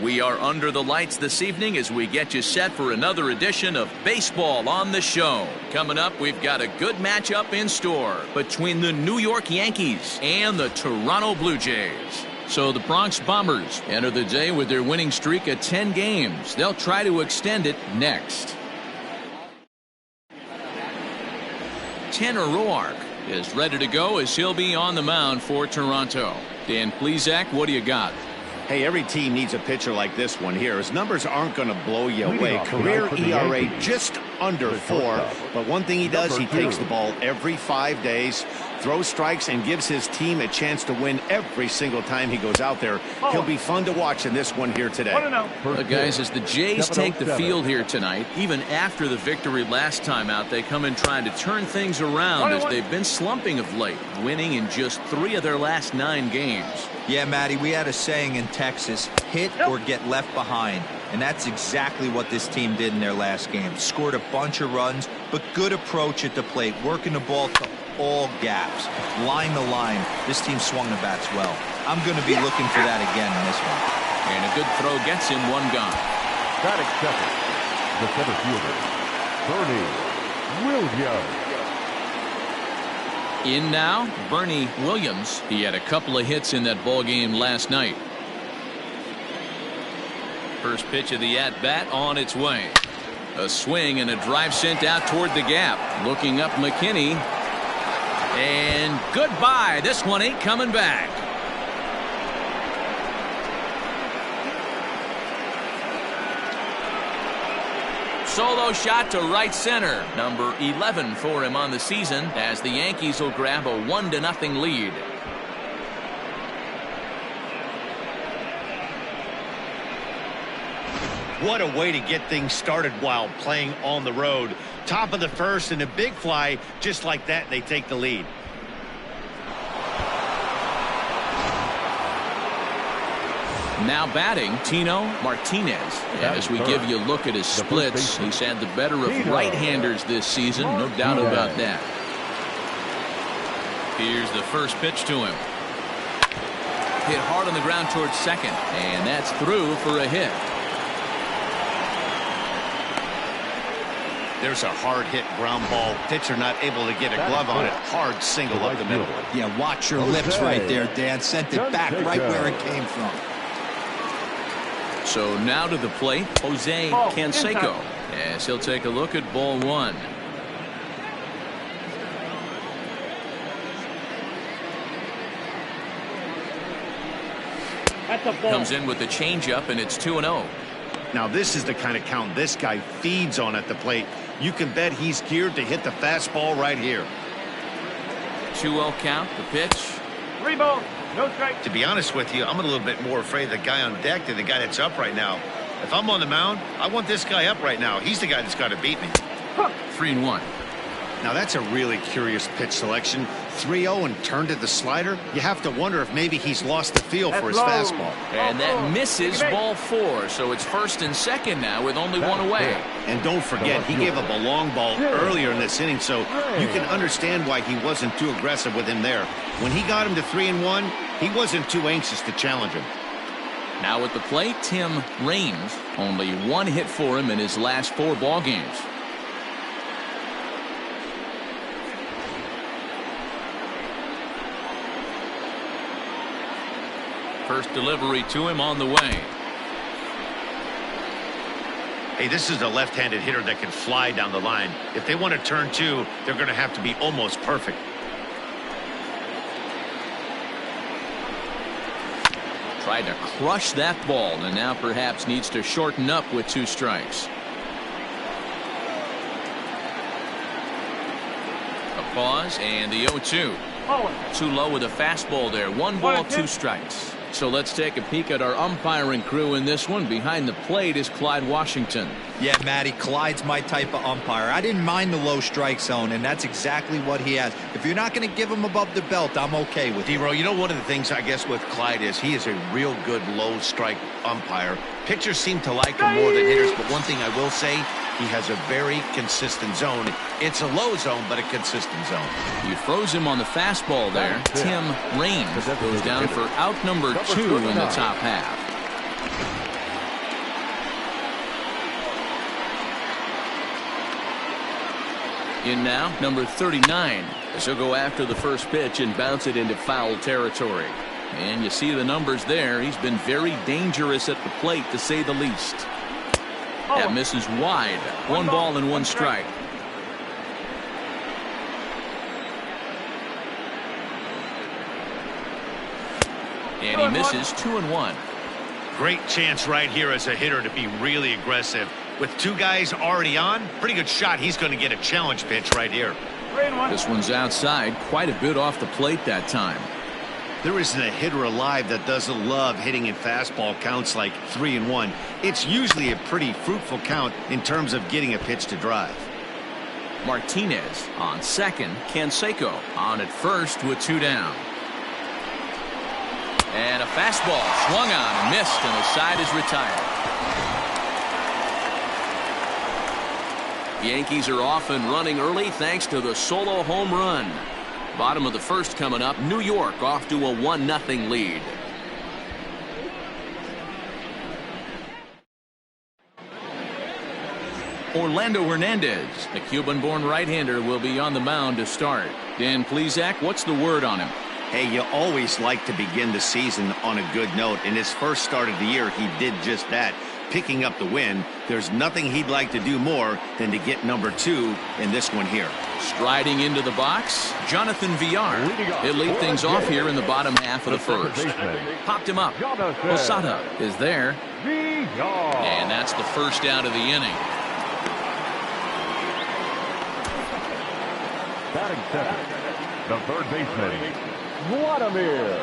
We are under the lights this evening as we get you set for another edition of Baseball on the Show. Coming up, we've got a good matchup in store between the New York Yankees and the Toronto Blue Jays. So the Bronx Bombers enter the day with their winning streak at 10 games. They'll try to extend it next. Tanner Roark is ready to go as he'll be on the mound for Toronto. Dan Plesac, what do you got? Hey, every team needs a pitcher like this one here. His numbers aren't going to blow you away. Career ERA just under 4. But one thing he does, he takes the ball every 5 days, throws strikes, and gives his team a chance to win every single time he goes out there. He'll be fun to watch in this one here today. Guys, as the Jays take the field here tonight, even after the victory last time out, they come in trying to turn things around as they've been slumping of late, winning in just 3 of their last 9 games. Yeah, Matty, we had a saying in Texas, hit or get left behind. And that's exactly what this team did in their last game. Scored a bunch of runs, but good approach at the plate, working the ball to all gaps, line to line. This team swung the bats well. I'm going to be looking for that again in this one. And a good throw gets him 1 gone. Batting second, the center fielder, Bernie Williams. In now, Bernie Williams. He had a couple of hits in that ball game last night. First pitch of the at-bat on its way. A swing and a drive sent out toward the gap. Looking up McKinney. And goodbye. This one ain't coming back. Solo shot to right center. Number 11 for him on the season as the Yankees will grab a 1-0 lead. What a way to get things started while playing on the road. Top of the first and a big fly. Just like that, they take the lead. Now batting, Tino Martinez. As we give you a look at his splits, he's had the better of right-handers this season, no doubt about that. Here's the first pitch to him. Hit hard on the ground towards second, and that's through for a hit. There's a hard hit ground ball. Pitcher not able to get a glove on it. Hard single up the middle. Yeah, watch your lips right there, Dan. Sent it back right where it came from. So now to the plate, Jose Canseco, as he'll take a look at ball 1. Comes in with the changeup, and it's 2-0. Now this is the kind of count this guy feeds on at the plate. You can bet he's geared to hit the fastball right here. 2-0 count, the pitch. 3 balls, no strike. To be honest with you, I'm a little bit more afraid of the guy on deck than the guy that's up right now. If I'm on the mound, I want this guy up right now. He's the guy that's got to beat me. 3-1. Now that's a really curious pitch selection. 3-0 and turned to the slider. You have to wonder if maybe he's lost the feel for his fastball. And that misses ball 4. So it's first and second now with only 1 away. And don't forget, he gave up a long ball earlier in this inning, so you can understand why he wasn't too aggressive with him there. When he got him to 3-1, he wasn't too anxious to challenge him. Now at the plate, Tim Raines. Only 1 hit for him in his last 4 ball games. First delivery to him on the way. Hey, this is a left-handed hitter that can fly down the line. If they want to turn 2, they're going to have to be almost perfect. Tried to crush that ball, and now perhaps needs to shorten up with 2 strikes. A pause and the 0-2. Too low with a fastball there. 1 ball, 2 strikes. So let's take a peek at our umpiring crew in this one. Behind the plate is Clyde Washington. Yeah, Matty, Clyde's my type of umpire. I didn't mind the low strike zone, and that's exactly what he has. If you're not going to give him above the belt, I'm okay with it. D-Row, you know, one of the things I guess with Clyde is he is a real good low strike umpire. Pitchers seem to like him more than hitters, but one thing I will say, he has a very consistent zone. It's a low zone, but a consistent zone. You froze him on the fastball there. Tim Raines goes down for out number 2 in the top half. In now, number 39. As he'll go after the first pitch and bounce it into foul territory. And you see the numbers there. He's been very dangerous at the plate, to say the least. That misses wide. One ball and one strike. And he misses 2-1. Great chance right here as a hitter to be really aggressive. With two guys already on, pretty good shot. He's going to get a challenge pitch right here. 3-1. This one's outside, quite a bit off the plate that time. There isn't a hitter alive that doesn't love hitting in fastball counts like 3-1. It's usually a pretty fruitful count in terms of getting a pitch to drive. Martinez on second. Canseco on at first with 2 down. And a fastball swung on and missed, and the side is retired. Yankees are off and running early thanks to the solo home run. Bottom of the first coming up. New York off to a 1-0 lead. Orlando Hernandez, the Cuban-born right-hander, will be on the mound to start. Dan Plesac, what's the word on him? Hey, you always like to begin the season on a good note. In his first start of the year, he did just that, picking up the win. There's nothing he'd like to do more than to get number 2 in this one here. Striding into the box, Jonathan Villar. He'll lead things off here in the bottom half of the first. Popped him up. Posada is there. And that's the first out of the inning. Batting second, the third baseman, Vladimir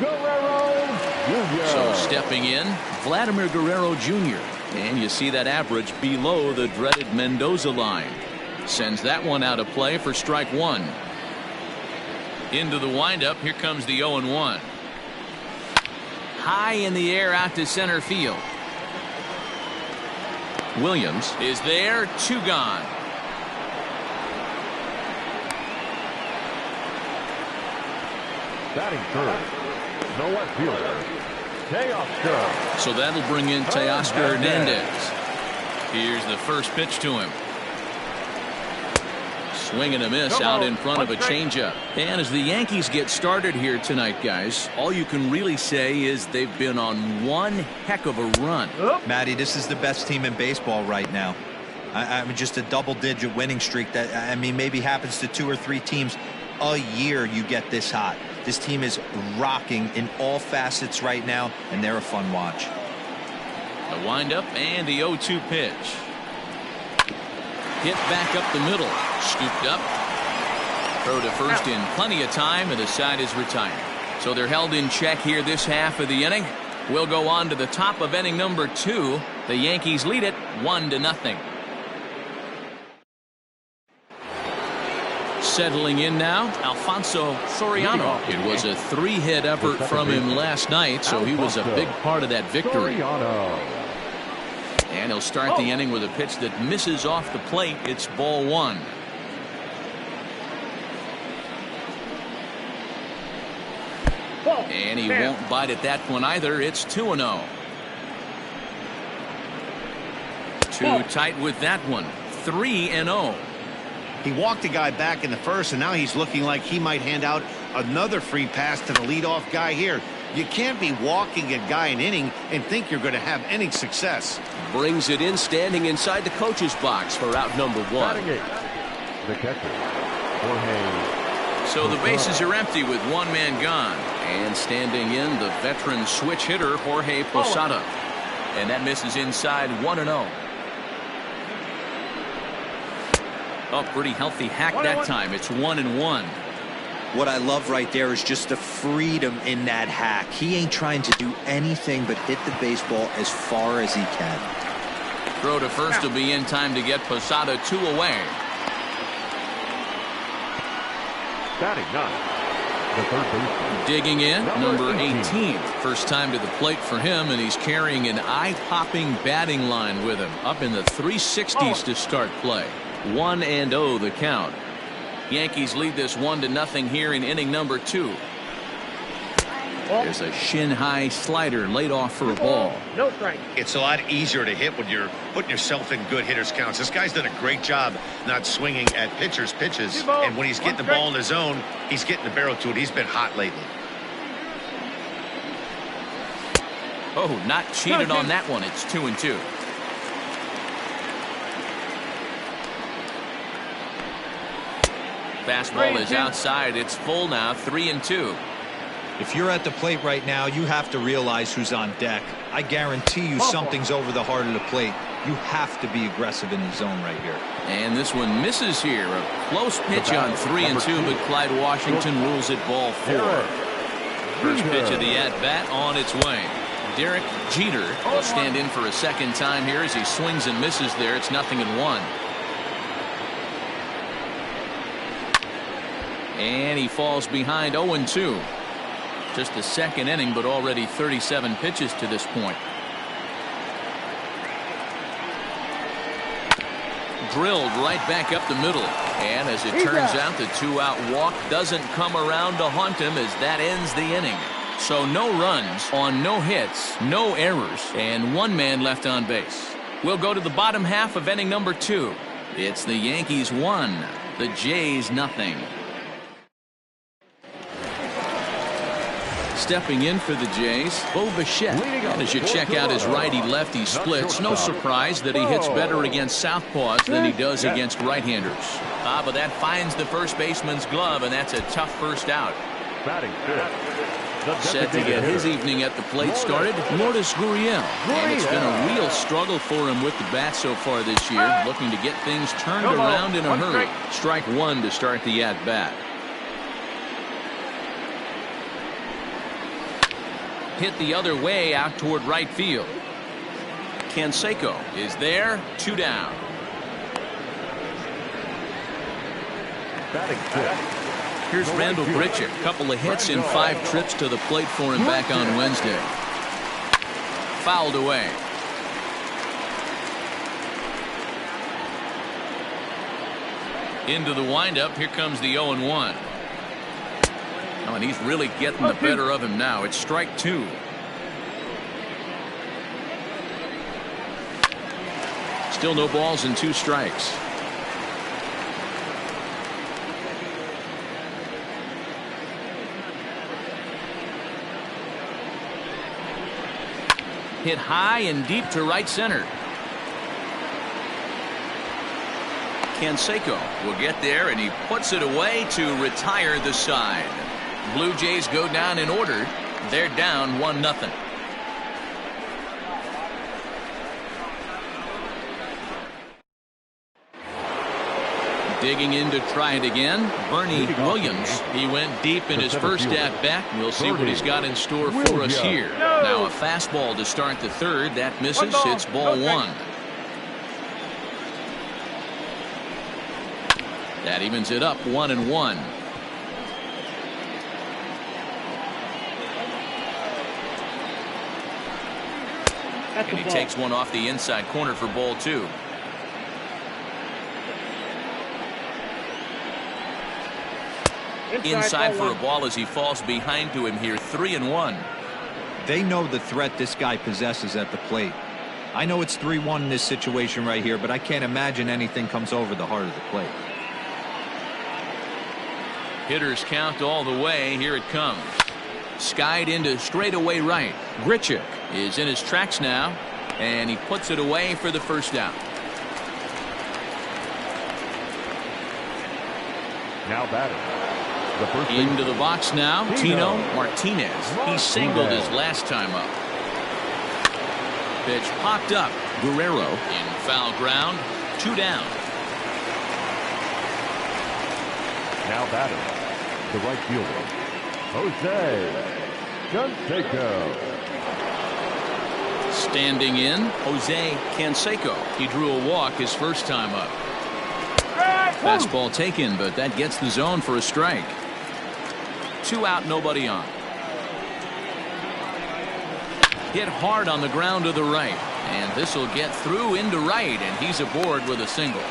Guerrero Jr. So stepping in, Vladimir Guerrero Jr. And you see that average below the dreaded Mendoza line. Sends that one out of play for strike 1. Into the windup. Here comes the 0-1. High in the air out to center field. Williams is there. 2 gone. Batting third, the left fielder, Teoscar. So that'll bring in Teoscar Hernandez. Here's the first pitch to him. Swing and a miss out in front of a changeup. And as the Yankees get started here tonight, guys, all you can really say is they've been on one heck of a run. Matty, this is the best team in baseball right now. I mean, just a double-digit winning streak that, I mean, maybe happens to 2 or 3 teams a year. You get this hot. This team is rocking in all facets right now, and they're a fun watch. The windup and the 0-2 pitch. Hit back up the middle. Scooped up. Throw to first in plenty of time, and the side is retired. So they're held in check here this half of the inning. We'll go on to the top of inning number 2. The Yankees lead it 1-0. Settling in now, Alfonso Soriano. It was a 3-hit effort from him last night, so he was a big part of that victory. And he'll start the inning with a pitch that misses off the plate. It's ball 1. And he won't bite at that one either. It's 2-0. Too tight with that one. 3-0. He walked a guy back in the first, and now he's looking like he might hand out another free pass to the leadoff guy here. You can't be walking a guy an inning and think you're going to have any success. Brings it in, standing inside the coach's box for out number 1. The catcher, Jorge. So the bases are empty with one man gone. And standing in, the veteran switch hitter, Jorge Posada. And that misses inside. 1-0. Oh, pretty healthy hack that time. It's 1-1. What I love right there is just the freedom in that hack. He ain't trying to do anything but hit the baseball as far as he can. Throw to first will be in time to get Posada 2 away. Batting 9, the third baseman. Digging in, number 18. First time to the plate for him, and he's carrying an eye-popping batting line with him. Up in the 360s to start play. 1-0 the count. Yankees lead this 1-0 here in inning number 2. There's a shin-high slider laid off for a ball. No strike. It's a lot easier to hit when you're putting yourself in good hitters counts. This guy's done a great job not swinging at pitchers' pitches. And when he's getting the ball in his zone, he's getting the barrel to it. He's been hot lately. Oh, not cheated on that one. It's 2-2. Fastball is outside. It's full now. 3-2. If you're at the plate right now, you have to realize who's on deck. I guarantee you something's over the heart of the plate. You have to be aggressive in the zone right here. And this one misses here. A close pitch on 3-2, but Clyde Washington rules it ball 4. First pitch of the at-bat on its way. Derek Jeter will stand in for a second time here as he swings and misses there. It's 0-1. And he falls behind 0-2. Just the second inning, but already 37 pitches to this point. Drilled right back up the middle. And as it turns out, the 2-out walk doesn't come around to haunt him as that ends the inning. So no runs on no hits, no errors, and 1 man left on base. We'll go to the bottom half of inning number 2. It's the Yankees 1, the Jays 0. Stepping in for the Jays, Mlb the Show. And as you check out his righty-lefty splits, no surprise that he hits better against southpaws than he does against right-handers. But that finds the first baseman's glove, and that's a tough first out. Batting fifth. Set to get his evening at the plate started, Lourdes Gurriel. And it's been a real struggle for him with the bat so far this year, looking to get things turned around in a hurry. Strike 1 to start the at-bat. Hit the other way out toward right field. Canseco is there, 2 down. Batting fifth. Here's Randall Grichuk. Couple of hits in 5 trips to the plate for him back on Wednesday. Fouled away. Into the windup. Here comes the 0-1. Oh, and he's really getting the better of him now. It's strike 2. Still no balls and 2 strikes. Hit high and deep to right center. Canseco will get there, and he puts it away to retire the side. Blue Jays go down in order. They're down 1-0. Digging in to try it again, Bernie Williams. He went deep in his first at-bat. We'll see what he's got in store for us here. Now a fastball to start the 3rd. That misses. It's ball 1. That evens it up 1-1. And he takes one off the inside corner for ball 2. Inside for a ball as he falls behind to him here. 3-1. They know the threat this guy possesses at the plate. I know it's 3-1 in this situation right here, but I can't imagine anything comes over the heart of the plate. Hitters count all the way. Here it comes. Skied into straightaway right. Grichuk is in his tracks now, and he puts it away for the first out. Now batting. Into the box now, Tino Martinez. He singled his last time up. Pitch popped up. Guerrero in foul ground. 2 down. Now batting. The right fielder, Jose Canseco. Standing in, Jose Canseco. He drew a walk his first time up. Fastball taken, but that gets the zone for a strike. 2 out, nobody on. Hit hard on the ground to the right, and this will get through into right, and he's aboard with a single.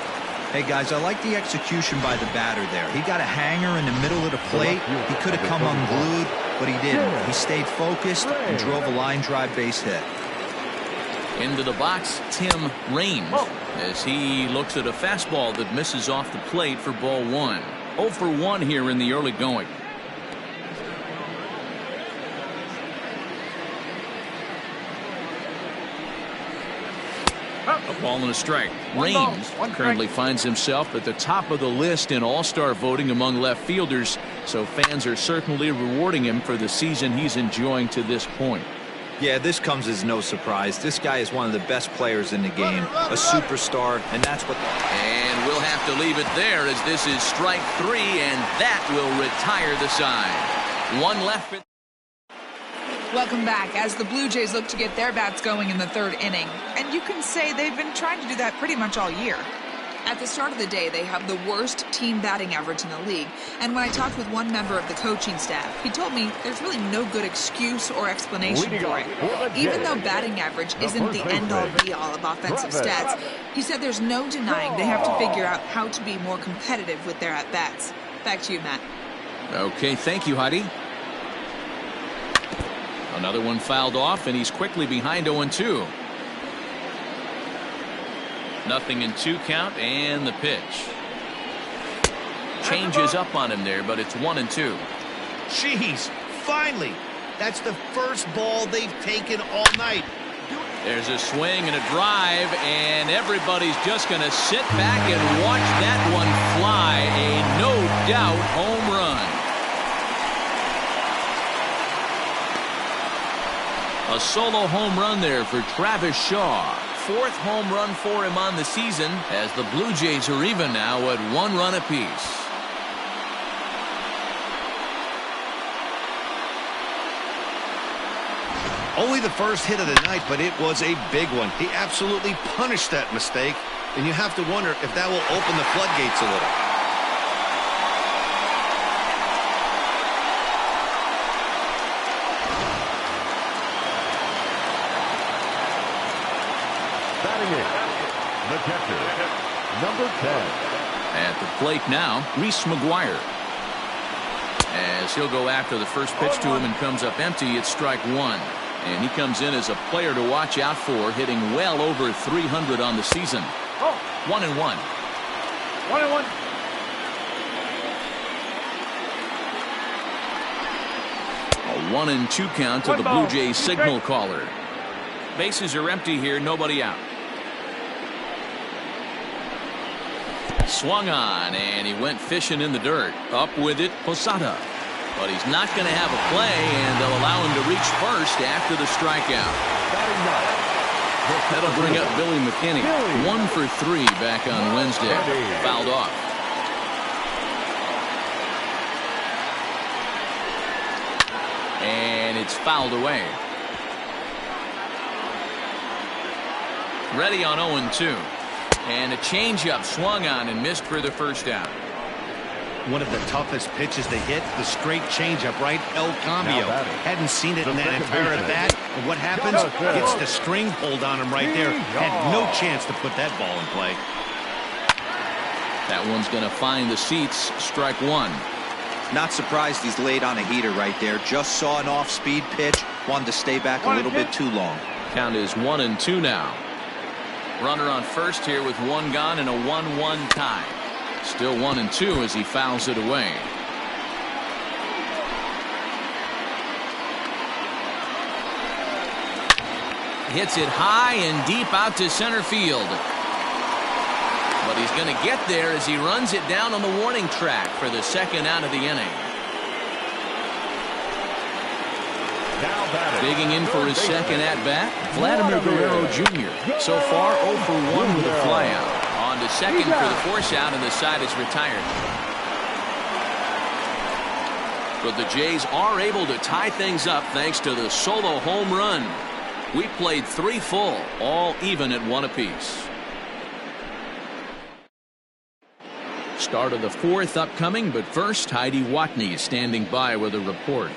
Hey, guys, I like the execution by the batter there. He got a hanger in the middle of the plate. He could have come unglued, but he didn't. He stayed focused and drove a line drive base hit. Into the box, Tim Raines, as he looks at a fastball that misses off the plate for ball 1. 0 for 1 here in the early going. A ball and a strike. Raines currently finds himself at the top of the list in all-star voting among left fielders, so fans are certainly rewarding him for the season he's enjoying to this point. Yeah, this comes as no surprise. This guy is one of the best players in the game, a superstar, and that's what... And we'll have to leave it there, as this is strike 3, and that will retire the side. One left... Welcome back as the Blue Jays look to get their bats going in the 3rd inning. And you can say they've been trying to do that pretty much all year. At the start of the day, they have the worst team batting average in the league. And when I talked with one member of the coaching staff, he told me there's really no good excuse or explanation for it. Even though batting average isn't the end-all be-all of offensive stats, he said there's no denying they have to figure out how to be more competitive with their at-bats. Back to you, Matt. Okay, thank you, Heidi. Another one fouled off, and he's quickly behind 0-2. Nothing in 2 count, and the pitch. Changes up on him there, but it's 1-2. Jeez, finally. That's the first ball they've taken all night. There's a swing and a drive, and everybody's just going to sit back and watch that one fly. A no-doubt home run. A solo home run there for Travis Shaw. 4th home run for him on the season, as the Blue Jays are even now at 1 run apiece. Only the first hit of the night, but it was a big one. He absolutely punished that mistake, and you have to wonder if that will open the floodgates a little. The catcher, number 10. At the plate now, Reese McGuire. As he'll go after the first pitch to him and comes up empty, it's strike 1. And he comes in as a player to watch out for, hitting well over 300 on the season. 1-1. 1-1. A 1-2 count to the Blue Jays signal caller. Bases are empty here, nobody out. Swung on, and he went fishing in the dirt. Up with it, Posada. But he's not going to have a play, and they'll allow him to reach first after the strikeout. That'll bring up Billy McKinney. 1 for 3 back on Wednesday. Fouled off. And it's fouled away. Ready on 0-2. And a changeup swung on and missed for the first out. One of the toughest pitches to hit, the straight changeup, right? El Cambio. Hadn't seen it in that entire at bat. And what happens? Gets the string pulled on him right there. Had no chance to put that ball in play. That one's going to find the seats. Strike 1. Not surprised he's laid on a heater right there. Just saw an off-speed pitch. Wanted to stay back a little bit too long. Count is 1-2 now. Runner on first here with 1 gone and a 1-1 tie. Still 1-2 as he fouls it away. Hits it high and deep out to center field. But he's going to get there as he runs it down on the warning track for the 2nd out of the inning. Digging in for his 2nd at-bat, Vladimir Guerrero Jr. So far 0 for 1 with a flyout. On to 2nd for the force out, and the side is retired. But the Jays are able to tie things up thanks to the solo home run. We played 3 full, all even at 1 apiece. Start of the 4th upcoming, but first Heidi Watney is standing by with a report.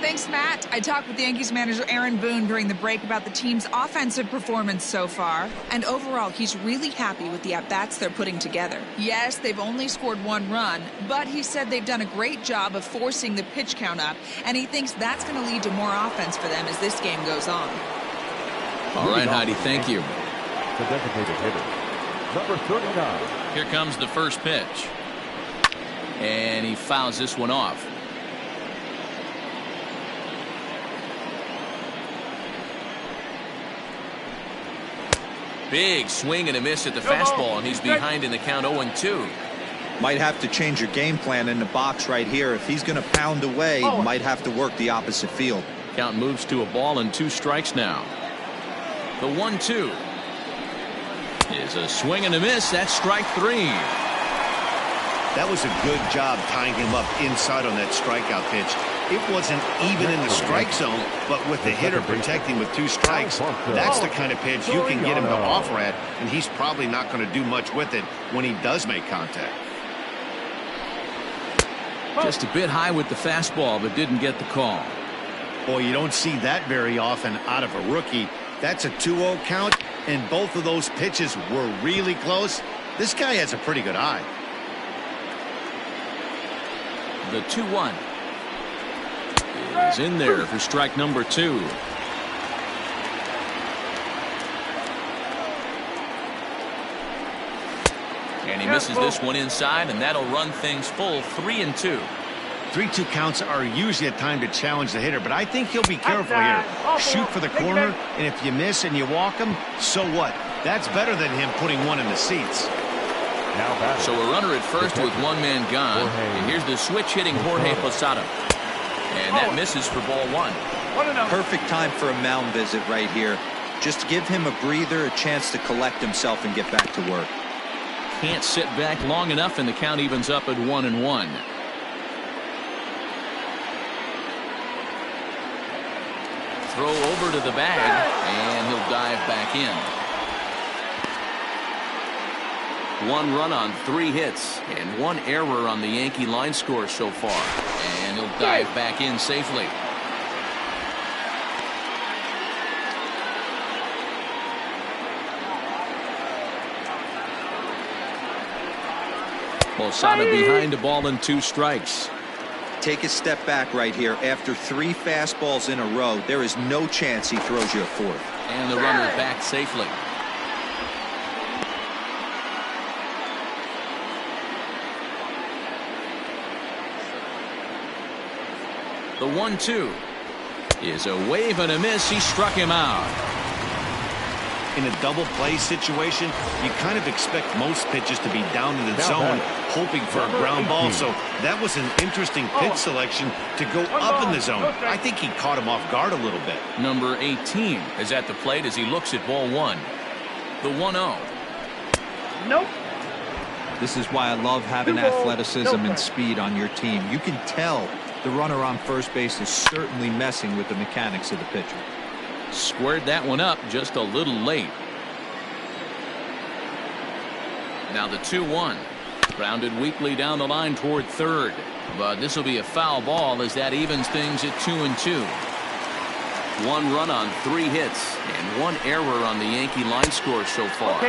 Thanks, Matt. I talked with the Yankees manager Aaron Boone during the break about the team's offensive performance so far. And overall, he's really happy with the at-bats they're putting together. Yes, they've only scored 1 run, but he said they've done a great job of forcing the pitch count up, and he thinks that's going to lead to more offense for them as this game goes on. All right, Heidi, thank you. The designated hitter, number 39. Here comes the first pitch. And he fouls this one off. Big swing and a miss at the fastball, and he's behind in the count 0-2. Might have to change your game plan in the box right here. If he's going to pound away, might have to work the opposite field. Count moves to a ball and 2 strikes now. The 1-2 is a swing and a miss. That's strike 3. That was a good job tying him up inside on that strikeout pitch. It wasn't even in the strike zone, but with the hitter protecting with 2 strikes, that's the kind of pitch you can get him to offer at, and he's probably not going to do much with it when he does make contact. Just a bit high with the fastball, but didn't get the call. Boy, you don't see that very often out of a rookie. That's a 2-0 count, and both of those pitches were really close. This guy has a pretty good eye. The 2-1 is in there for strike number 2. And he misses this one inside, and that'll run things full 3-2. 3-2 counts are usually a time to challenge the hitter, but I think he'll be careful here. Shoot for the corner, and if you miss and you walk him, so what? That's better than him putting one in the seats. So a runner at first with 1 man gone. And here's the switch hitting Jorge Posada. And that misses for ball 1. Perfect time for a mound visit right here. Just give him a breather, a chance to collect himself and get back to work. Can't sit back long enough, and the count evens up at 1-1. Throw over to the bag, and he'll dive back in. 1 run on 3 hits, and 1 error on the Yankee line score so far. And he'll dive back in safely. Posada behind a ball and 2 strikes. Take a step back right here. After 3 fastballs in a row, there is no chance he throws you a 4th. And the runner back safely. The 1-2 is a wave and a miss. He struck him out. In a double play situation, you kind of expect most pitches to be down in the zone, hoping for a ground ball. So that was an interesting pitch selection to go up in the zone. I think he caught him off guard a little bit. Number 18 is at the plate as he looks at ball 1. The 1-0. Nope. This is why I love having athleticism and speed on your team. You can tell the runner on first base is certainly messing with the mechanics of the pitcher. Squared that one up just a little late. Now the 2-1. Grounded weakly down the line toward third. But this will be a foul ball as that evens things at 2-2. 1 run on 3 hits and 1 error on the Yankee line score so far.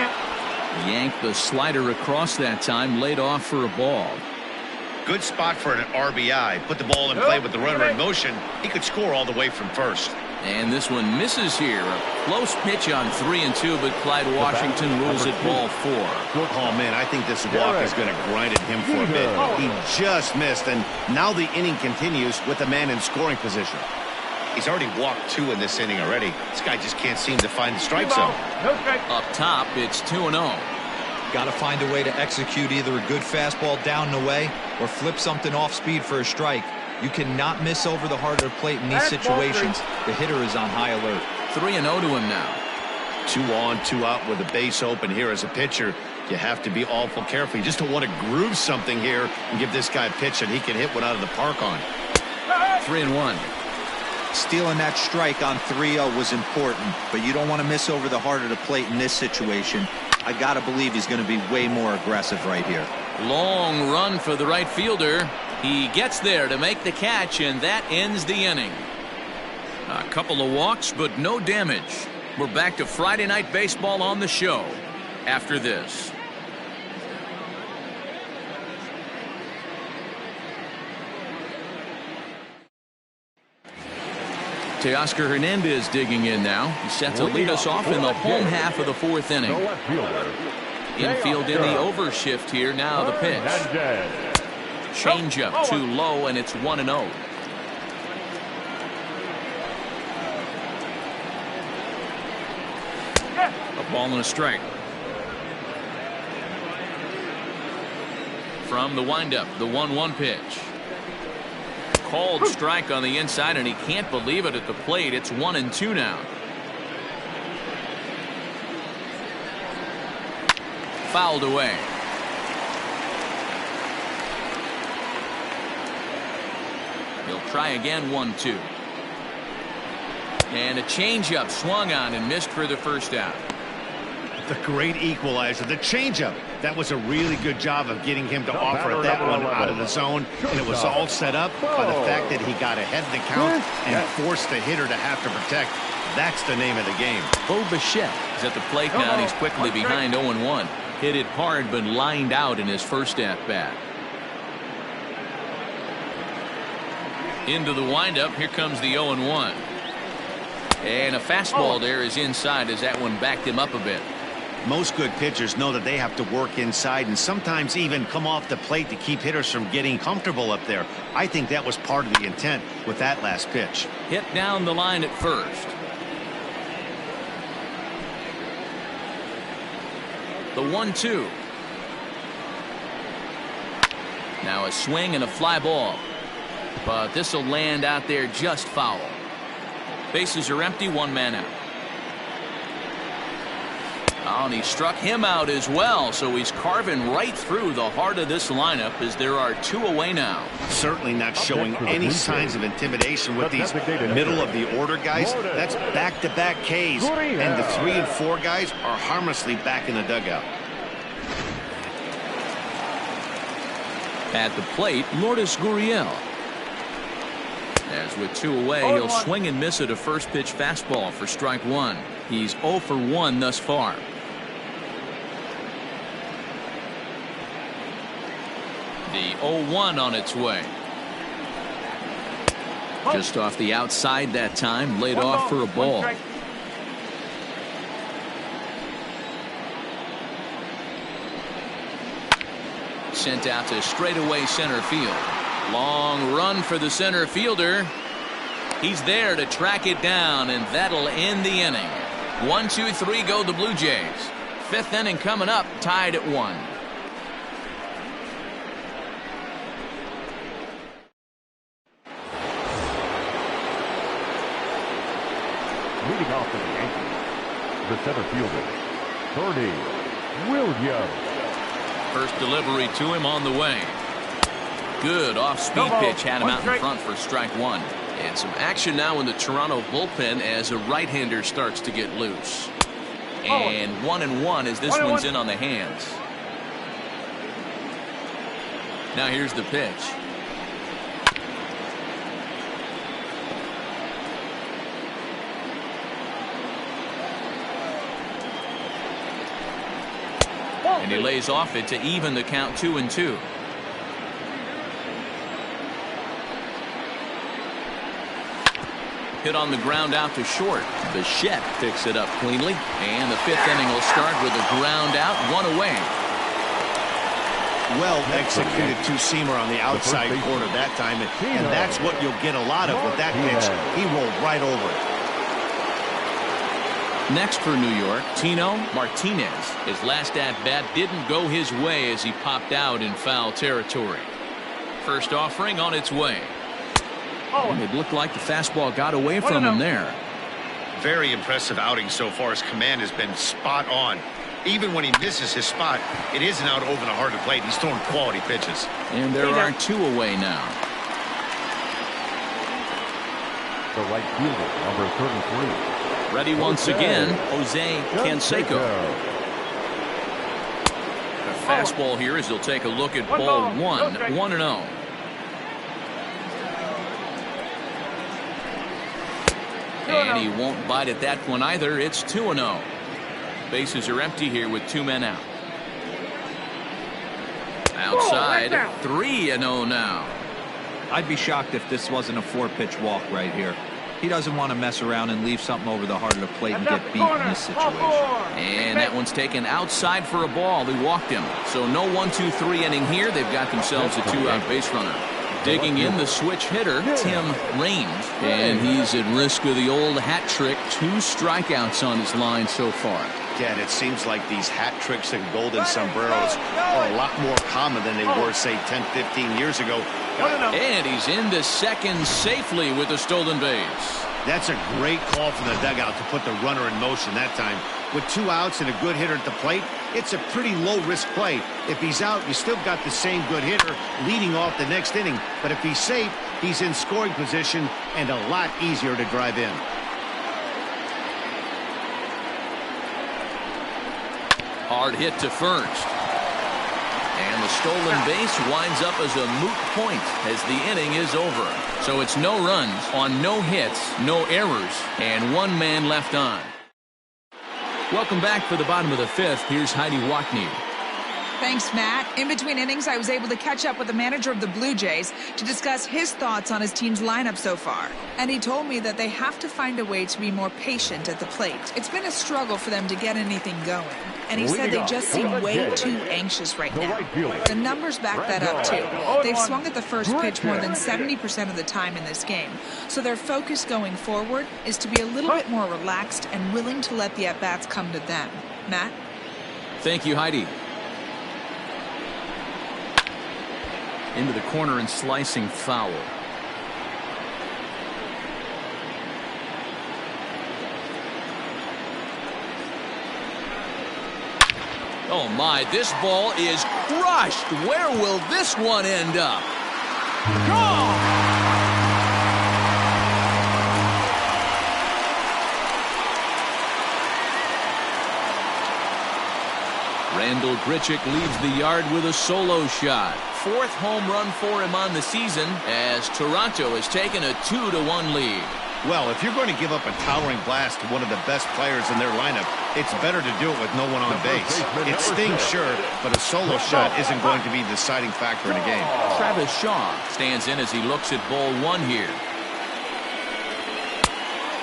Yanked the slider across that time, laid off for a ball. Good spot for an RBI. Put the ball in play with the runner in motion. He could score all the way from first. And this one misses here. A close pitch on 3-2, but Clyde Washington rules it ball 4. Oh, man, I think this walk is going to grind at him for a bit. He just missed, and now the inning continues with a man in scoring position. He's already walked 2 in this inning already. This guy just can't seem to find the strike zone. Up top, it's 2-0. Got to find a way to execute either a good fastball down and away or flip something off speed for a strike. You cannot miss over the heart of the plate in these situations. The hitter is on high alert. 3-0 to him now. 2 on, 2 out with a base open here as a pitcher. You have to be awful careful. You just don't want to groove something here and give this guy a pitch that he can hit one out of the park on. 3-1. Stealing that strike on 3-0 was important, but you don't want to miss over the heart of the plate in this situation. I got to believe he's going to be way more aggressive right here. Long run for the right fielder. He gets there to make the catch, and that ends the inning. A couple of walks, but no damage. We're back to Friday Night Baseball on the show after this. Teoscar Hernandez digging in now. He's set to lead us off in the home half of the fourth inning. Infield in the overshift here. Now the pitch. Changeup too low, and it's 1-0. A ball and a strike. From the windup, the 1-1 pitch. Called strike on the inside, and he can't believe it at the plate. It's 1-2 now. Fouled away. He'll try again, 1-2. And a changeup swung on and missed for the first out. The great equalizer, the changeup. That was a really good job of getting him to offer that one out of the zone. And it was all set up by the fact that he got ahead of the count and forced the hitter to have to protect. That's the name of the game. Bo Bichette is at the plate now. He's quickly behind 0-1. Hit it hard, but lined out in his first at-bat. Into the windup. Here comes the 0-1. And a fastball there is inside as that one backed him up a bit. Most good pitchers know that they have to work inside and sometimes even come off the plate to keep hitters from getting comfortable up there. I think that was part of the intent with that last pitch. Hit down the line at first. The 1-2. Now a swing and a fly ball. But this will land out there just foul. Bases are empty, one man out. Oh, and he struck him out as well, so he's carving right through the heart of this lineup as there are two away now. Certainly not showing any signs of intimidation with these middle of the order guys. That's back-to-back Ks, and the 3 and 4 guys are harmlessly back in the dugout. At the plate, Lourdes Gurriel. As with 2 away, he'll swing and miss at a first pitch fastball for strike 1. He's 0 for 1 thus far. The 0-1 on its way. Just off the outside that time, laid off for a ball. Sent out to straightaway center field. Long run for the center fielder. He's there to track it down, and that'll end the inning. 1, 2, 3 go the Blue Jays. 5th inning coming up, tied at 1. Leading off for the Yankees, the center fielder, Bernie Williams. First delivery to him on the way. Good off-speed pitch had him out in front for strike 1. And some action now in the Toronto bullpen as a right-hander starts to get loose. And 1-1 as this one's in on the hands. Now here's the pitch. And he lays off it to even the count 2-2. Hit on the ground out to short. Bichette picks it up cleanly. And the 5th inning will start with a ground out, 1 away. Well executed two-seamer on the outside corner that time. And that's what you'll get a lot of with that pitch. He rolled right over it. Next for New York, Tino Martinez. His last at-bat didn't go his way as he popped out in foul territory. First offering on its way. And it looked like the fastball got away from him there. Very impressive outing so far. His command has been spot on. Even when he misses his spot, it isn't out over the heart of the plate. He's throwing quality pitches. And there are 2 away now. The right fielder, number 33. Ready once again, Jose Canseco. A fastball here as he'll take a look at ball 1, 1-0. And he won't bite at that one either. It's 2-0. Bases are empty here with 2 men out. Outside, 3-0 now. I'd be shocked if this wasn't a 4-pitch walk right here. He doesn't want to mess around and leave something over the heart of the plate and get beat in this situation. And that one's taken outside for a ball. He walked him. So no 1-2-3 inning here. They've got themselves a 2-out base runner. Digging in the switch hitter, Tim Raines. And he's at risk of the old hat trick. 2 strikeouts on his line so far. Yeah, it seems like these hat tricks and golden sombreros are a lot more common than they were, say, 10, 15 years ago. And he's into second safely with a stolen base. That's a great call from the dugout to put the runner in motion that time. With 2 outs and a good hitter at the plate, it's a pretty low-risk play. If he's out, you still got the same good hitter leading off the next inning. But if he's safe, he's in scoring position and a lot easier to drive in. Hard hit to first. And the stolen base winds up as a moot point as the inning is over. So it's no runs on no hits, no errors, and 1 man left on. Welcome back for the bottom of the 5th. Here's Heidi Watney. Thanks, Matt. In between innings, I was able to catch up with the manager of the Blue Jays to discuss his thoughts on his team's lineup so far. And he told me that they have to find a way to be more patient at the plate. It's been a struggle for them to get anything going. And he said they just seem way too anxious right now. The numbers back that up, too. They've swung at the first pitch more than 70% of the time in this game. So their focus going forward is to be a little bit more relaxed and willing to let the at-bats come to them. Matt? Thank you, Heidi. Into the corner and slicing foul. Oh my, this ball is crushed. Where will this one end up? Gone! Randall Grichuk leads the yard with a solo shot. 4th home run for him on the season as Toronto has taken a 2-1 lead. Well, if you're going to give up a towering blast to one of the best players in their lineup, it's better to do it with no one on base. It stings, sure, but a solo shot isn't going to be the deciding factor in a game. Travis Shaw stands in as he looks at ball 1 here.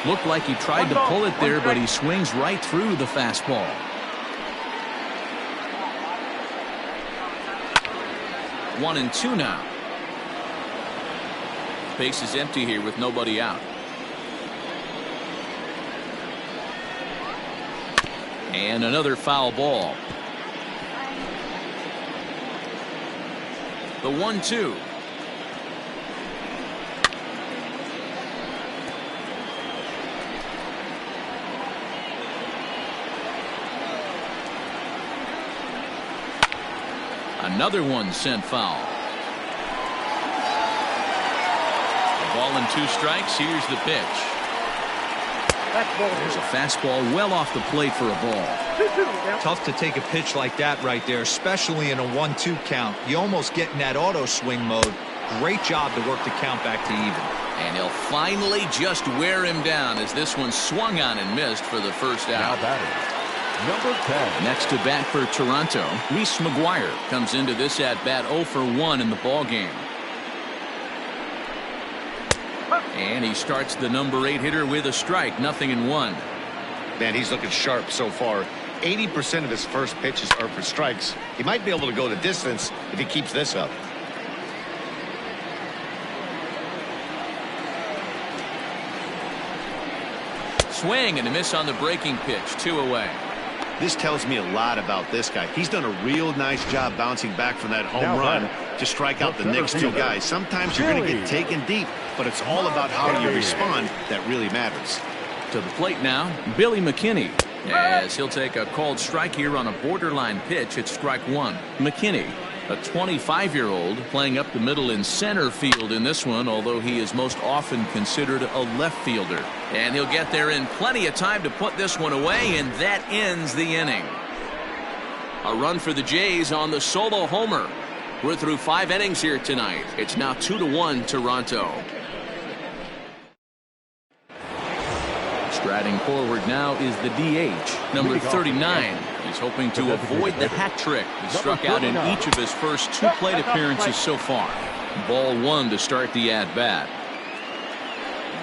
Looked like he tried to pull it there, but he swings right through the fastball. One and 2 now. Base is empty here with nobody out. And another foul ball. The 1-2. Another one sent foul. A ball and 2 strikes. Here's the pitch. There's a fastball well off the plate for a ball. Tough to take a pitch like that right there, especially in a 1-2 count. You almost get in that auto swing mode. Great job to work the count back to even. And he'll finally just wear him down as this one swung on and missed for the first out. Now batting, number 10. Next to bat for Toronto, Reese McGuire comes into this at bat 0 for 1 in the ball game. And he starts the number 8 hitter with a strike, 0-1. Man, he's looking sharp so far. 80% of his first pitches are for strikes. He might be able to go the distance if he keeps this up. Swing and a miss on the breaking pitch, 2 away. This tells me a lot about this guy. He's done a real nice job bouncing back from that home run to strike out the next 2 guys. Sometimes you're going to get taken deep, but it's all about how you respond that really matters. To the plate now, Billy McKinney, as he'll take a called strike here on a borderline pitch at strike 1. McKinney, a 25-year-old, playing up the middle in center field in this one, although he is most often considered a left fielder. And he'll get there in plenty of time to put this one away, and that ends the inning. A run for the Jays on the solo homer. We're through 5 innings here tonight. It's now 2-1 Toronto. Striding forward now is the DH, number 39. He's hoping to avoid the hat trick. He struck out in each of his first 2 plate appearances so far. Ball 1 to start the at-bat.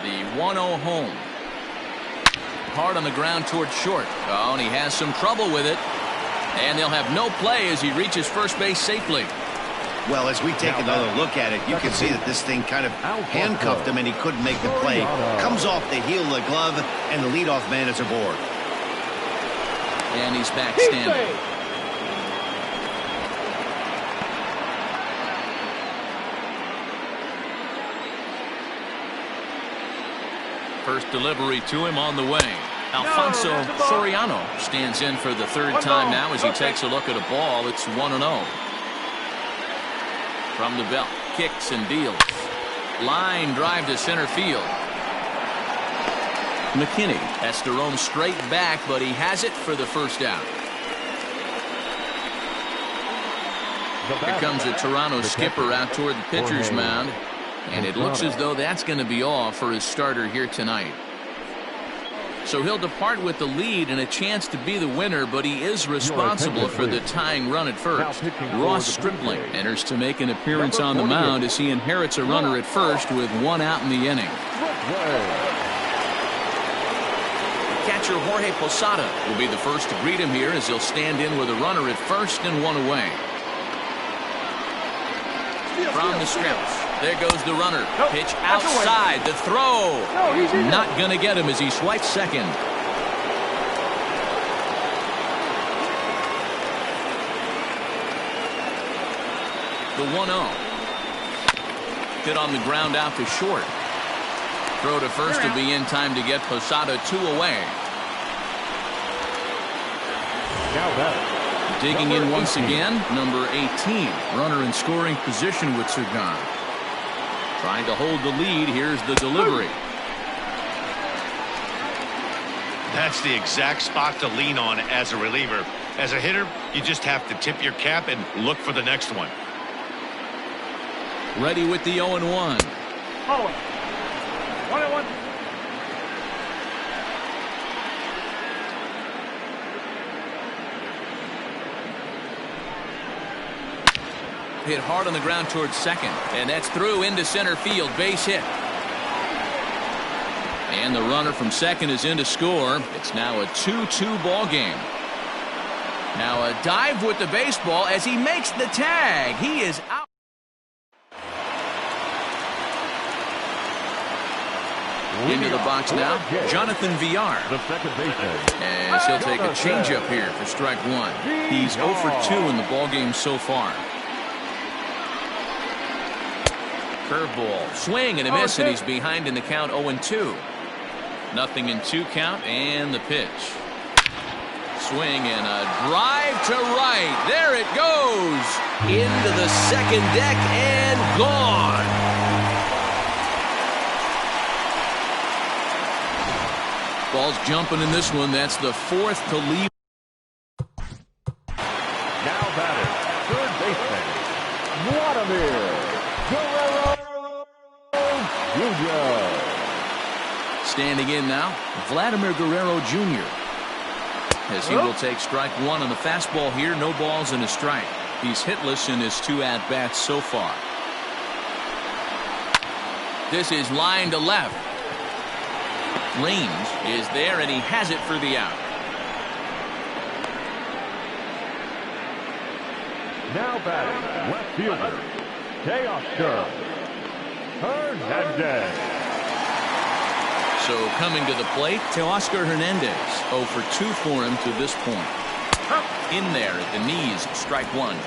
The 1-0 home. Hard on the ground towards short. Oh, and he has some trouble with it. And they'll have no play as he reaches first base safely. Well, as we take another look at it, you can see that this thing kind of handcuffed him and he couldn't make the play. Comes off the heel of the glove, and the leadoff man is aboard. And he's back standing. First delivery to him on the way. Alfonso Soriano stands in for the 3rd time now as he takes a look at a ball. It's 1-0. From the belt, kicks and deals. Line drive to center field. McKinney has to roam straight back, but he has it for the first out. Here comes the Toronto skipper out toward the pitcher's mound, and it looks as though that's going to be all for his starter here tonight. So he'll depart with the lead and a chance to be the winner, but he is responsible for the tying run at first. Ross Stripling enters to make an appearance on the mound as he inherits a runner at first with 1 out in the inning. Catcher Jorge Posada will be the first to greet him here as he'll stand in with a runner at first and 1 away. From the stretch. There goes the runner. Pitch outside. The throw. Not going to get him as he swipes second. The 1-0. Hit on the ground out to short. Throw to first will be in time to get Posada 2 away. Digging in once again, number 18. Runner in scoring position with Sugan. Trying to hold the lead. Here's the delivery. That's the exact spot to lean on as a reliever. As a hitter, you just have to tip your cap and look for the next one. Ready with the 0-1. 1-1. Hit hard on the ground towards second, and that's through into center field. Base hit. And the runner from second is in to score. It's now a 2-2 ball game. Now a dive with the baseball as he makes the tag. He is out. Into the box now, Jonathan Villar. As he'll take a changeup here for strike 1. He's 0 for 2 in the ball game so far. Curveball, swing and a miss, and he's behind in the count 0-2. Nothing in 2 count, and the pitch. Swing and a drive to right. There it goes. Into the second deck and gone. Ball's jumping in this one. That's the 4th to leave. Now batting, third baseman, Vladimir Guerrero Jr. Standing in now, Vladimir Guerrero Jr. as he will take strike 1 on the fastball here. No balls and a strike. He's hitless in his 2 at-bats so far. This is line to left. Lanes is there, and he has it for the out. Now batting, left fielder, Teoscar Hernandez. So coming to the plate, Teoscar Hernandez. 0 for 2 for him to this point. In there at the knees, strike 1.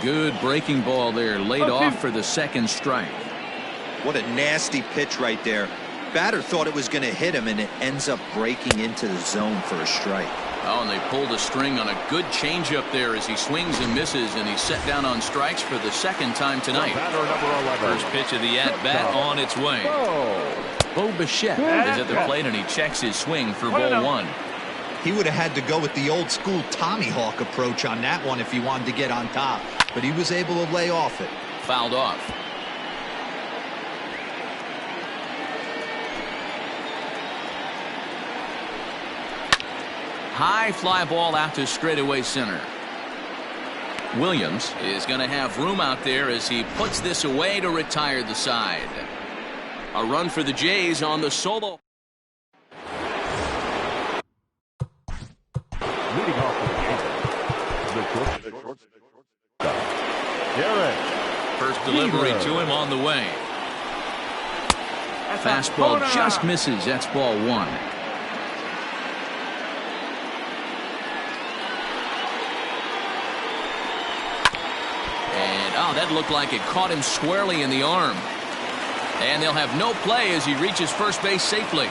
Good breaking ball there, laid off for the second strike. What a nasty pitch right there. Batter thought it was going to hit him, and it ends up breaking into the zone for a strike. Oh, and they pulled a string on a good changeup there as he swings and misses, and he's set down on strikes for the second time tonight. First pitch of the at-bat on its way. Bo Bichette is at the plate, and he checks his swing for ball 1. He would have had to go with the old school Tommy Hawk approach on that one if he wanted to get on top, but he was able to lay off it. fouled off. High fly ball out to straightaway center. Williams is going to have room out there as he puts this away to retire the side. A run for the Jays on the solo. Leading off the Garrett. First delivery to him on the way. Fastball just misses. That's ball one. Oh, that looked like it caught him squarely in the arm. And they'll have no play as he reaches first base safely.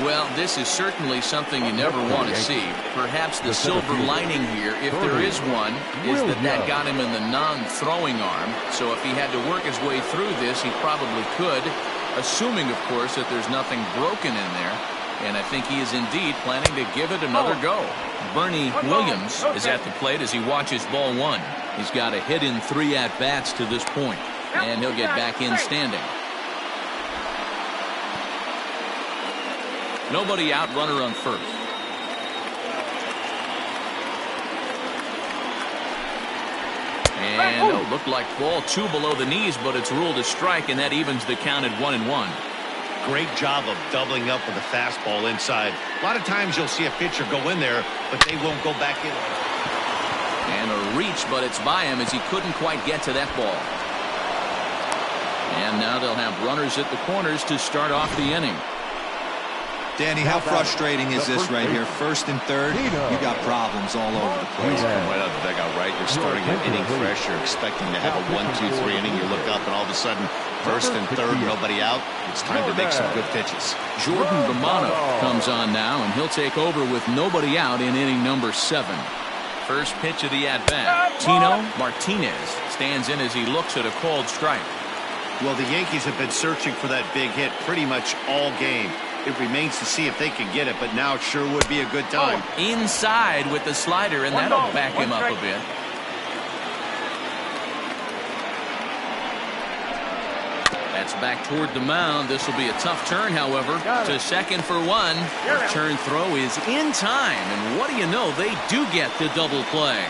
Well, this is certainly something you never want to see. Perhaps the silver lining here, if there is one, is that got him in the non-throwing arm. So if he had to work his way through this, he probably could, assuming, of course, that there's nothing broken in there. And I think he is indeed planning to give it another go. Bernie Williams is at the plate as he watches ball one. He's got a hit in 3 at-bats to this point, and he'll get back in standing. Nobody out, runner on first. And looked like ball 2 below the knees, but it's ruled a strike, and that evens the count at 1-1. Great job of doubling up with a fastball inside. A lot of times you'll see a pitcher go in there, but they won't go back in. And a reach, but it's by him as he couldn't quite get to that ball. And now they'll have runners at the corners to start off the inning. Danny, how frustrating is this right here? First and third, you got problems all over the place. Right out the dugout, right? You're starting an inning fresh. You're expecting to have a 1-2-3 inning. You look up, and all of a sudden, first and third, nobody out. It's time to make some good pitches. Jordan Romano comes on now, and he'll take over with nobody out in inning number 7. First pitch of the at-bat. Tino Martinez stands in as he looks at a called strike. Well, the Yankees have been searching for that big hit pretty much all game. It remains to see if they can get it, but now it sure would be a good time. Inside with the slider, and that'll back him up a bit. That's back toward the mound. This will be a tough turn, however, to second for one. Return throw is in time, and what do you know? They do get the double play.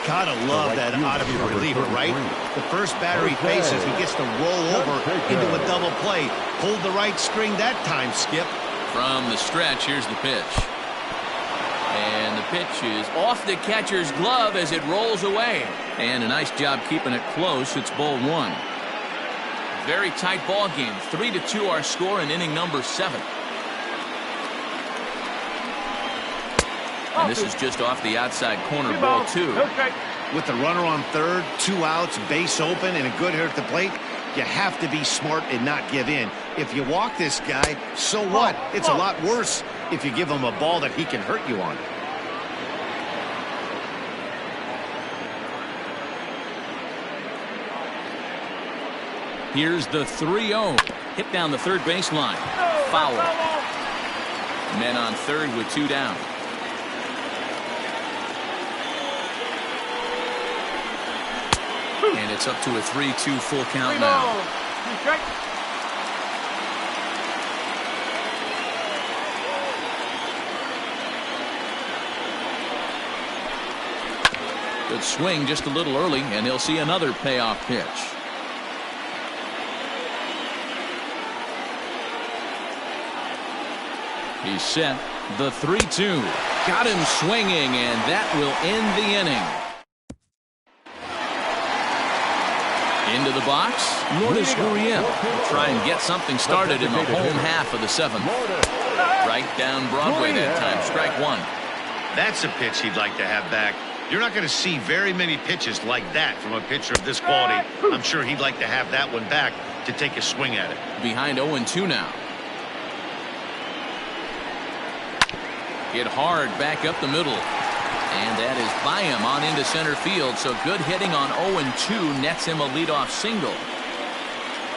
Gotta love that out of your reliever, right? The first batter he faces, he gets to roll over into a double play. Pulled the right string that time, Skip. From the stretch, here's the pitch. And the pitch is off the catcher's glove as it rolls away. And a nice job keeping it close. It's ball 1. Very tight ball game. 3-2 our score in inning number 7. And this is just off the outside corner, ball 2. With the runner on third, 2 outs, base open, and a good hitter at the plate, you have to be smart and not give in. If you walk this guy, so what? It's a lot worse if you give him a ball that he can hurt you on. Here's the 3-0. Hit down the third baseline. Foul. Men on third with 2 down. And it's up to a 3-2 full count now. Good swing just a little early, and they'll see another payoff pitch. He's set. The 3-2. Got him swinging, and that will end the inning. Into the box, Lourdes Gurriel will try and get something started in the home half of the 7th. Right down Broadway that time, strike 1. That's a pitch he'd like to have back. You're not going to see very many pitches like that from a pitcher of this quality. I'm sure he'd like to have that one back to take a swing at it. Behind 0-2 now. Hit hard back up the middle. And that is by him on into center field. So good hitting on 0-2 nets him a leadoff single.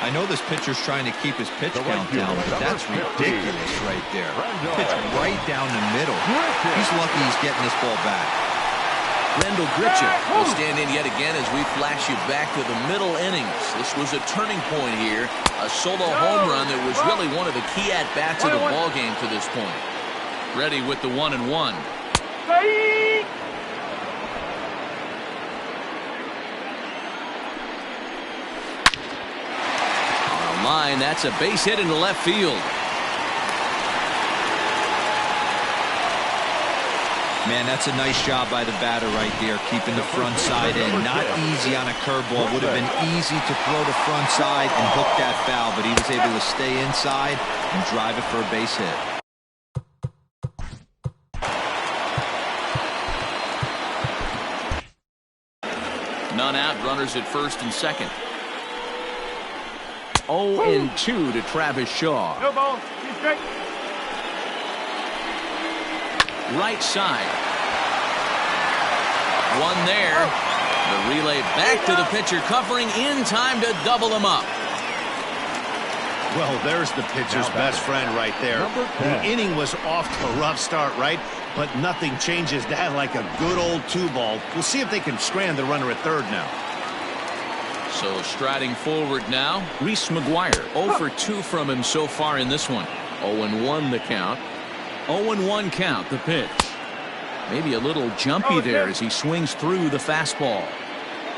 I know this pitcher's trying to keep his pitch count down, but that's ridiculous right there. Pitch right down the middle. He's lucky he's getting this ball back. Grendel Gritchen will stand in yet again as we flash you back to the middle innings. This was a turning point here. A solo home run that was really one of the key at-bats of the ball game to this point. Ready with the 1-1. On the line, that's a base hit into left field. Man, that's a nice job by the batter right there, keeping the front side in. Not easy on a curveball. Would have been easy to throw the front side and hook that foul, but he was able to stay inside and drive it for a base hit. None out, runners at first and second. 0-2 to Travis Shaw. No ball. He's straight. Right side. One there. The relay back to the pitcher, covering in time to double him up. Well, there's the pitcher's best friend right there. The inning was off to a rough start, right? But nothing changes that like a good old 2-ball. We'll see if they can strand the runner at third now. So striding forward now, Reese McGuire. 0 for 2 from him so far in this one. 0-1 the count. 0-1 count, the pitch. Maybe a little jumpy there as he swings through the fastball.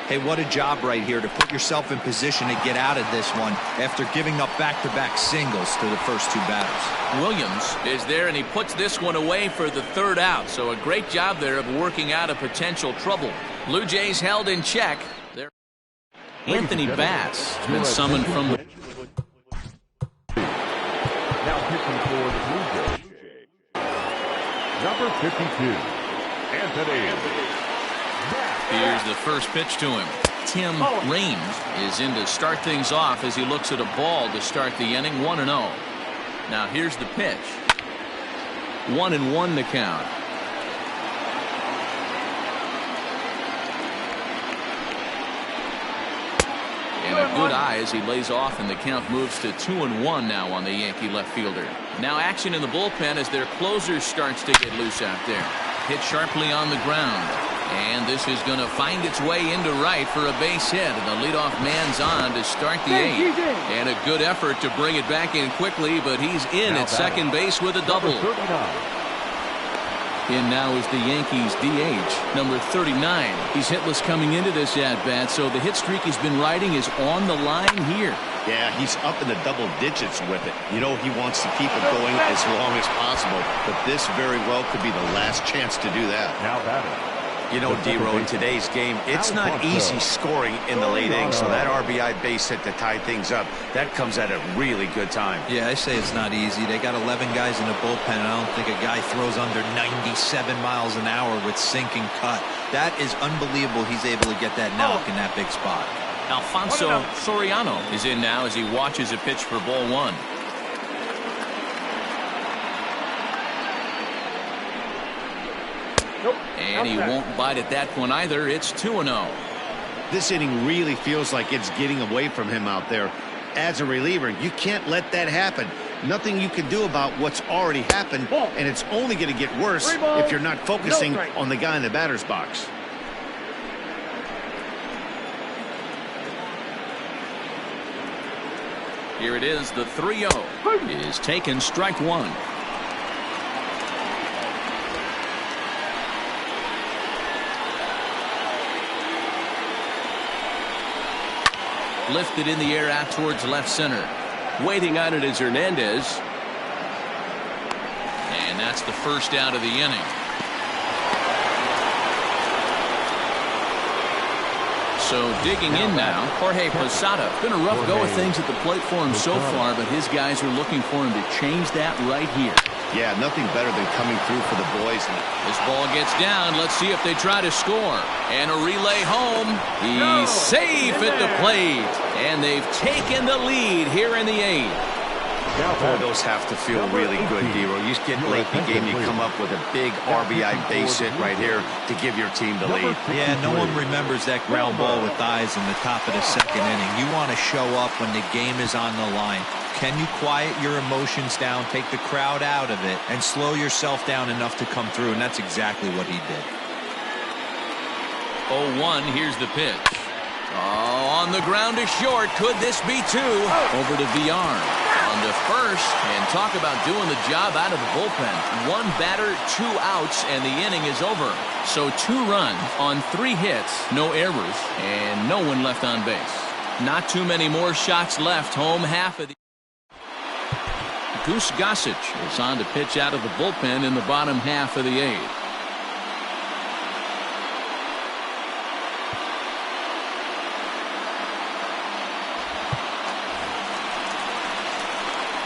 Hey, what a job right here to put yourself in position to get out of this one after giving up back-to-back singles to the first two batters. Williams is there, and he puts this one away for the third out. So a great job there of working out a potential trouble. Blue Jays held in check. There. Anthony Bass has been summoned from the... Now pitching for the Blue Jays, number 52, Anthony. Here's the first pitch to him. Tim Raines is in to start things off as he looks at a ball to start the inning. 1-0. Now here's the pitch. 1-1 the count. And a good eye as he lays off, and the count moves to 2-1 now on the Yankee left fielder. Now action in the bullpen as their closer starts to get loose out there. Hit sharply on the ground. And this is going to find its way into right for a base hit. And the leadoff man's on to start the eighth. And a good effort to bring it back in quickly, but he's in at second base with a double. In now is the Yankees DH, number 39. He's hitless coming into this at-bat, so the hit streak he's been riding is on the line here. Yeah, he's up in the double digits with it. You know, he wants to keep it going as long as possible, but this very well could be the last chance to do that. Now batting. You know, D-Row, in today's game, it's not easy scoring in the late innings, so that RBI base hit to tie things up, that comes at a really good time. Yeah, I say it's not easy. They got 11 guys in the bullpen, and I don't think a guy throws under 97 miles an hour with sinking cut. That is unbelievable he's able to get that knock in that big spot. Alfonso Soriano is in now as he watches a pitch for ball one. And he won't bite at that one either. It's 2-0. This inning really feels like it's getting away from him out there. As a reliever, you can't let that happen. Nothing you can do about what's already happened, and it's only going to get worse if you're not focusing on the guy in the batter's box. Here it is, the 3-0 is taken, strike one. Lifted in the air out towards left center. Waiting on it is Hernandez. And that's the first out of the inning. So digging in now, Jorge Posada. Been a rough go of things at the plate for him so far, but his guys are looking for him to change that right here. Yeah, nothing better than coming through for the boys. This ball gets down. Let's see if they try to score. And a relay home. He's safe at the plate. And they've taken the lead here in the eighth. Boy, those have to feel really good, D-Row. You get late in the game, you come up with a big RBI base hit right here to give your team the lead. Yeah, no one remembers that ground ball with eyes in the top of the second inning. You want to show up when the game is on the line. Can you quiet your emotions down, take the crowd out of it, and slow yourself down enough to come through? And that's exactly what he did. 0-1, here's the pitch. Oh, on the ground to short. Could this be two? Over to VR. On to first. And talk about doing the job out of the bullpen. One batter, 2 outs, and the inning is over. So 2 runs on 3 hits, no errors, and no one left on base. Not too many more shots left. Home half of the... Goose Gossage is on to pitch out of the bullpen in the bottom half of the 8th.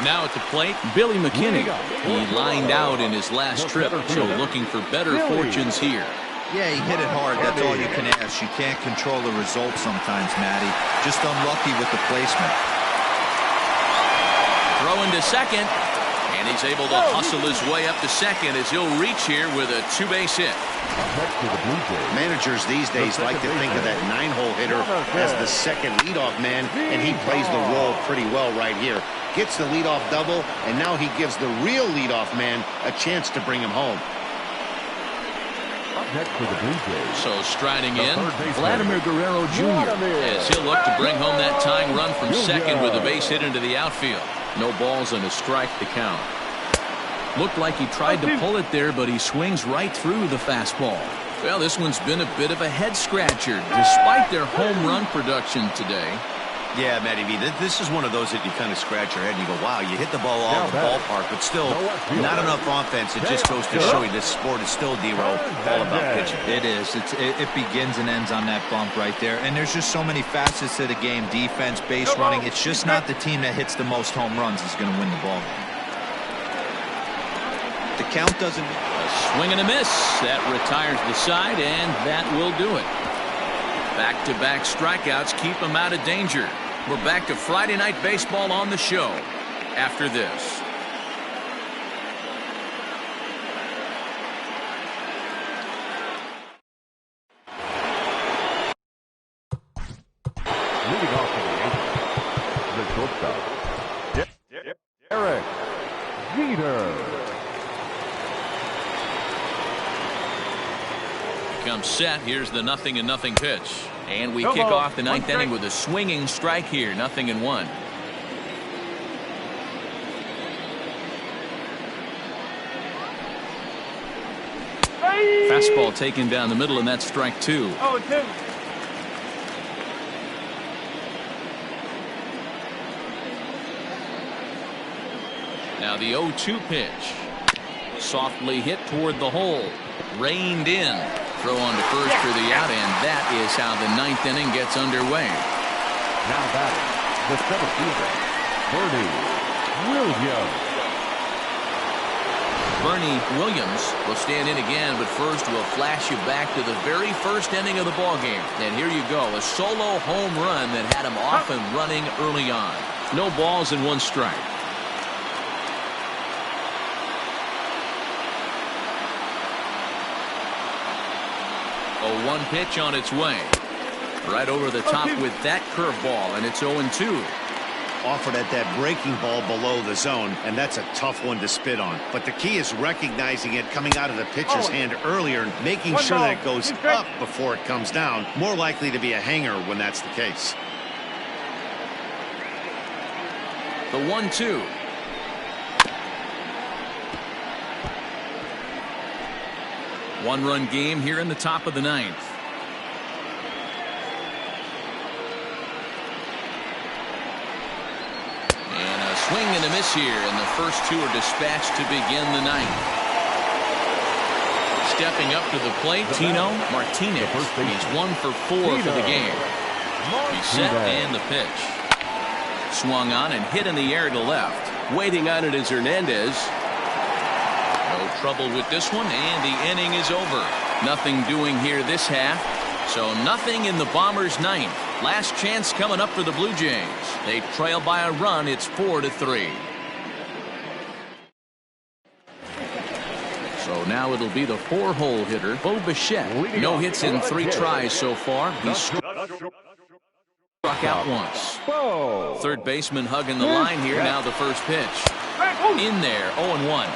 Now at the plate, Billy McKinney. He lined out in his last trip, so looking for better fortunes here. Yeah, he hit it hard. That's all you can ask. You can't control the result sometimes, Matty. Just unlucky with the placement. Throwing to second, and he's able to hustle his way up to second as he'll reach here with a 2-base hit. Managers these days like to think of that 9-hole hitter as the second leadoff man, and he plays the role pretty well right here. Gets the leadoff double, and now he gives the real leadoff man a chance to bring him home. Next for the Blue Jays. So striding in, Vladimir Guerrero Jr. as he'll look to bring home that tying run from second with a base hit into the outfield. No balls and a strike to count. Looked like he tried to pull it there, but he swings right through the fastball. Well, this one's been a bit of a head-scratcher, despite their home run production today. Yeah, Matty V, this is one of those that you kind of scratch your head and you go, wow, you hit the ball all over the ballpark, but still not enough offense. It just goes to show you this sport is still, D-Row, all about pitching. It is. It begins and ends on that bump right there. And there's just so many facets to the game. Defense, base running. It's just not the team that hits the most home runs is going to win the ball game. The count doesn't... A swing and a miss. That retires the side, and that will do it. Back-to-back strikeouts keep him out of danger. We're back to Friday Night Baseball on the show after this. Leading off for the shortstop, Eric Jeter. Comes set. Here's the 0-0 pitch. And we kick off the 9th inning with a swinging strike here. 0-1. Fastball taken down the middle, and that's strike 2. 0-2. Now the 0-2 pitch. Softly hit toward the hole. Reined in. Throw on to first for the out, and that is how the 9th inning gets underway. Now batting, the center fielder, Bernie Williams. Bernie Williams will stand in again, but first we'll flash you back to the very first inning of the ballgame. And here you go, a solo home run that had him off and running early on. No balls and 1 strike. A 1 pitch on its way. Right over the top with that curveball, and it's 0-2. Offered at that breaking ball below the zone, and that's a tough one to spit on. But the key is recognizing it coming out of the pitcher's hand earlier and making sure that it goes up before it comes down. More likely to be a hanger when that's the case. The 1-2. One-run game here in the top of the 9th. And a swing and a miss here, and the first 2 are dispatched to begin the 9th. Stepping up to the plate, Tino Martinez. He's 1 for 4 for the game. He's set, and the pitch. Swung on and hit in the air to left. Waiting on it is Hernandez. No trouble with this one, and the inning is over. Nothing doing here this half, so nothing in the Bombers' 9th. Last chance coming up for the Blue Jays. They trail by a run. It's 4-3. So now it'll be the 4-hole hitter, Bo Bichette. No hits in 3 tries so far. He's struck out once. Third baseman hugging the line here. Now the first pitch. In there, 0-1.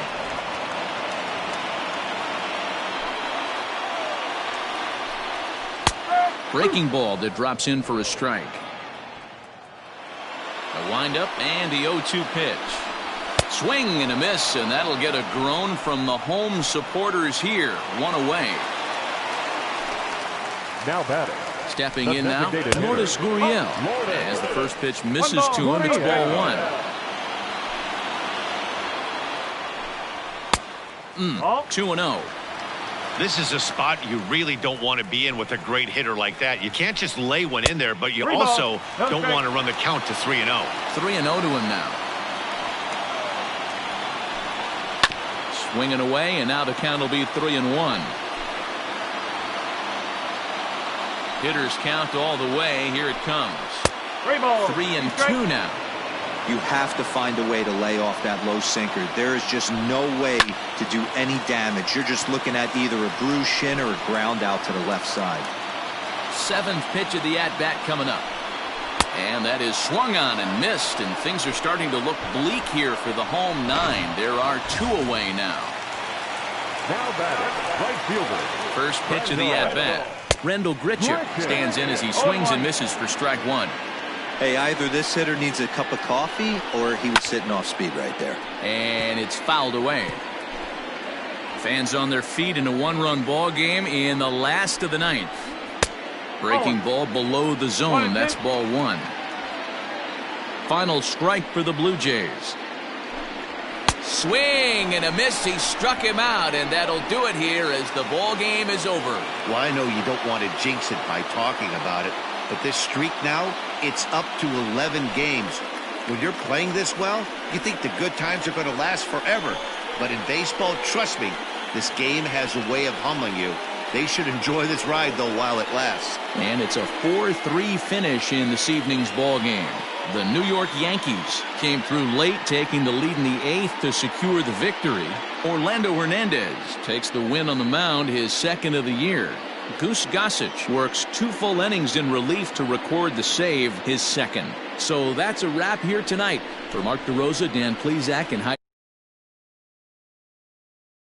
Breaking ball that drops in for a strike. A windup and the 0-2 pitch. Swing and a miss, and that'll get a groan from the home supporters here. One away. Now batting. Stepping in now, Lourdes Gurriel. As the first pitch misses to him, it's ball one. 2-0. This is a spot you really don't want to be in with a great hitter like that. You can't just lay one in there, but you also don't want to run the count to 3-0. 3-0 to him now. Swinging away, and now the count will be 3-1. Hitters count all the way. Here it comes. 3-2 now. You have to find a way to lay off that low sinker. There is just no way to do any damage. You're just looking at either a bruised shin or a ground out to the left side. 7th pitch of the at-bat coming up. And that is swung on and missed, and things are starting to look bleak here for the home 9. There are 2 away now. Now batting, right fielder. First pitch of the at-bat. Rendell Gritcher stands in as he swings and misses for strike 1. Hey, either this hitter needs a cup of coffee or he was sitting off speed right there. And it's fouled away. Fans on their feet in a 1-run ball game in the last of the 9th. Breaking ball below the zone. That's ball 1. Final strike for the Blue Jays. Swing and a miss. He struck him out, and that'll do it here as the ball game is over. Well, I know you don't want to jinx it by talking about it, but this streak now, it's up to 11 games. When you're playing this well, you think the good times are going to last forever. But in baseball, trust me, this game has a way of humbling you. They should enjoy this ride, though, while it lasts. And it's a 4-3 finish in this evening's ball game. The New York Yankees came through late, taking the lead in the 8th to secure the victory. Orlando Hernandez takes the win on the mound, his 2nd of the year. Goose Gossage works 2 full innings in relief to record the save, his 2nd. So that's a wrap here tonight. For Mark DeRosa, Dan Plesac, and